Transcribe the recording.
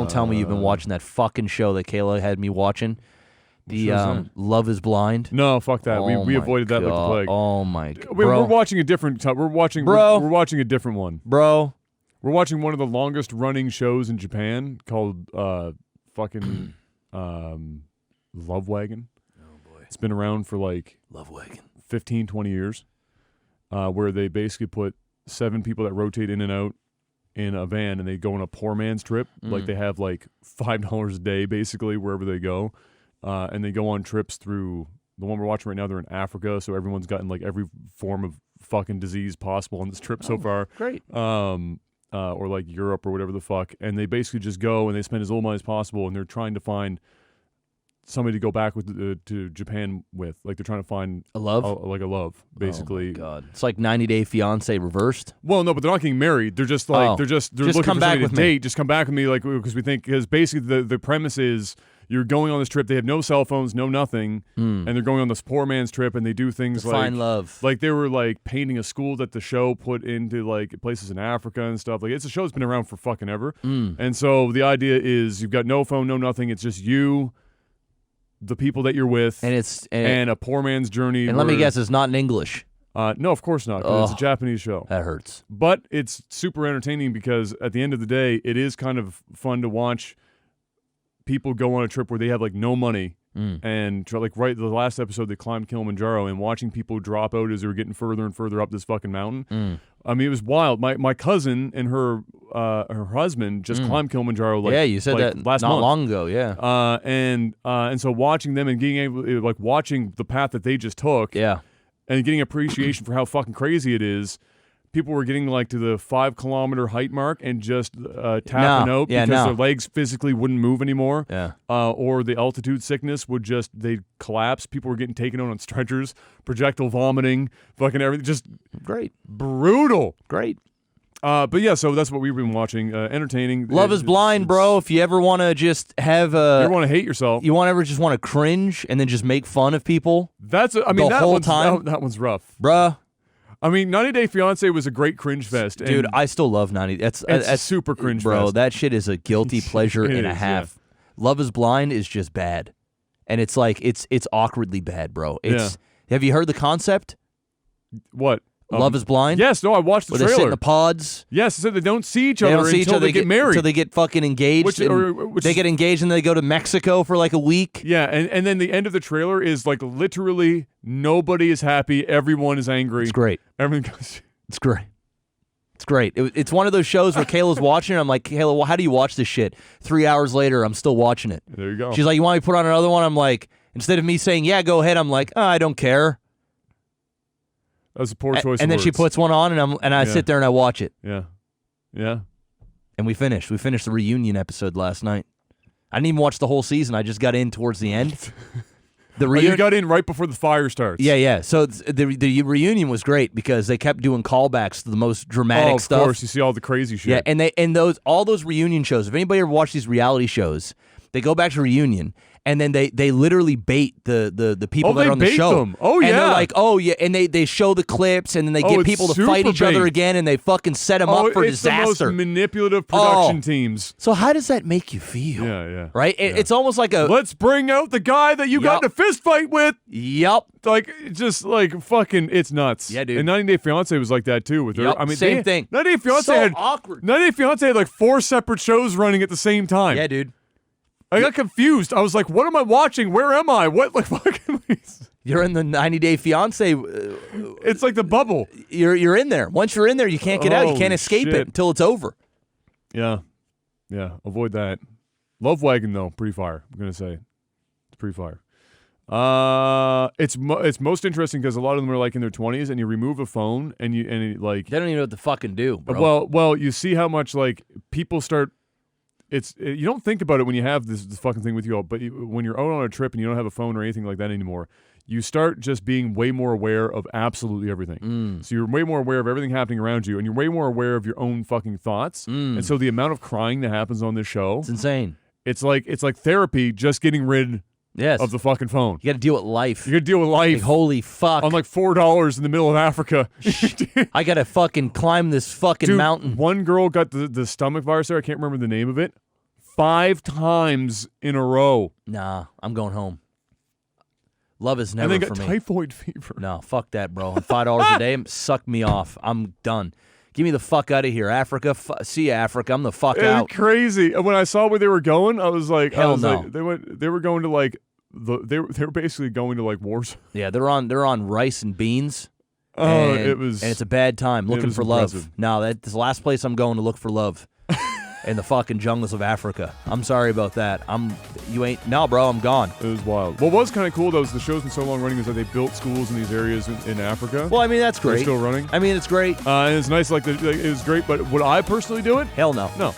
don't tell me you've been watching that fucking show that Kayla had me watching. The Love is Blind. No, fuck that. Oh We avoided that like the plague. Oh my god. We're watching a different. We're watching a different one, bro. We're watching one of the longest running shows in Japan called fucking Love Wagon. Oh boy. It's been around for like Love Wagon 15, 20 years, where they basically put 7 people that rotate in and out in a van, and they go on a poor man's trip. Like they have like $5 a day basically wherever they go. And they go on trips through the one we're watching right now. They're in Africa, so everyone's gotten like every form of fucking disease possible on this trip so far. Great. Or like Europe or whatever the fuck. And they basically just go and they spend as little money as possible, and they're trying to find somebody to go back with to Japan with. Like they're trying to find a love, basically. Oh my God, it's like 90 Day Fiance reversed. Well, no, but they're not getting married. They're just like they're looking for somebody to date. Just come back with me, like because basically the premise is. You're going on this trip. They have no cell phones, no nothing, and they're going on this poor man's trip. And they do things to like find love. Like they were like painting a school that the show put into like places in Africa and stuff. Like it's a show that's been around for fucking ever. And so the idea is you've got no phone, no nothing. It's just you, the people that you're with, and a poor man's journey. And let me guess, it's not in English. No, of course not. 'Cause it's a Japanese show. That hurts. But it's super entertaining because at the end of the day, it is kind of fun to watch. People go on a trip where they have like no money and like right the last episode they climbed Kilimanjaro, and watching people drop out as they were getting further and further up this fucking mountain. I mean, it was wild. My cousin and her husband just climbed Kilimanjaro. Like, yeah, you said that last not month. long ago. Yeah, and so watching them and being able like watching the path that they just took. Yeah, and getting appreciation for how fucking crazy it is. People were getting like to the 5-kilometer height mark and just tapping out because their legs physically wouldn't move anymore. Yeah. Or the altitude sickness would they'd collapse. People were getting taken out on stretchers, projectile vomiting, fucking everything. Just great. Brutal. Great. But yeah, so that's what we've been watching. Entertaining. Love is Blind, bro. If you ever want to just have you ever want to hate yourself. You just want to cringe and then just make fun of people. That one's rough. Bruh. I mean, 90 Day Fiance was a great cringe fest. Dude, I still love 90. That's super cringe bro, fest. That shit is a guilty pleasure and a half. Yeah. Love is Blind is just bad. And it's like, it's awkwardly bad, bro. Have you heard the concept? What? Love is Blind? Yes, no, I watched the trailer. They sit in the pods. Yes, it said they don't see each other until they get married. Until they get fucking engaged. They get engaged and they go to Mexico for like a week. Yeah, and then the end of the trailer is like literally nobody is happy. Everyone is angry. It's great. Everything goes... It's great. It's great. It's one of those shows where Kayla's watching it. I'm like, Kayla, well, how do you watch this shit? 3 hours later, I'm still watching it. There you go. She's like, you want me to put on another one? I'm like, instead of me saying, yeah, go ahead, I'm like, I don't care. That's a poor choice. And then she puts one on, and I sit there and I watch it. Yeah, yeah. And we finished. We finished the reunion episode last night. I didn't even watch the whole season. I just got in towards the end. You got in right before the fire starts. Yeah. So the reunion was great because they kept doing callbacks to the most dramatic stuff. Of course, you see all the crazy shit. Yeah, and all those reunion shows. If anybody ever watched these reality shows, they go back to reunion. And then they literally bait the people that are on the show. Them. Oh, yeah. And they're like, oh, yeah. And they show the clips, and then they get people to fight each other again, and they fucking set them up for disaster. It's the most manipulative production teams. So how does that make you feel? Yeah. Right? Yeah. It's almost like let's bring out the guy that you got in a fist fight with. Yep. Like, just like fucking, it's nuts. Yeah, dude. And 90 Day Fiance was like that, too. With her. I mean, same thing. 90 Day Fiance awkward. 90 Day Fiance had like 4 separate shows running at the same time. Yeah, dude. I got confused. I was like, what am I watching? Where am I? What, like, fucking... You're in the 90 Day Fiance. It's like the bubble. You're in there. Once you're in there, you can't get out. You can't escape it until it's over. Yeah. Avoid that. Love Wagon, though, pretty fire. I'm going to say. It's pretty fire. It's most interesting because a lot of them are like in their 20s, and you remove a phone, and like... They don't even know what to fucking do, bro. Well, you see how much, like, people start... you don't think about it when you have this fucking thing with you all, but when you're out on a trip and you don't have a phone or anything like that anymore, you start just being way more aware of absolutely everything. So you're way more aware of everything happening around you, and you're way more aware of your own fucking thoughts. And so the amount of crying that happens on this show, it's insane. It's like therapy, just getting rid of the fucking phone. You got to deal with life. You got to deal with life. Like, holy fuck. On like $4 in the middle of Africa. I got to fucking climb this fucking mountain. One girl got the stomach virus there. I can't remember the name of it. 5 times in a row. Nah, I'm going home. Love is never and then for got me. typhoid fever. No, fuck that, bro. And $5 a day, suck me off. I'm done. Give me the fuck out of here, Africa. See ya, Africa. I'm the fuck out. It's crazy. And when I saw where they were going, I was like, Hell no. They were going to like they were basically going to like wars. Yeah, they're on rice and beans. Oh, and it's a bad time looking for impressive. love. No, that's the last place I'm going to look for love. In the fucking jungles of Africa. I'm sorry about that. No, bro, I'm gone. It was wild. What was kind of cool though is the show's been so long running is that they built schools in these areas in Africa. Well, I mean that's They're great. still running. I mean it's great. And it's nice. It was great. But would I personally do it? Hell no. No.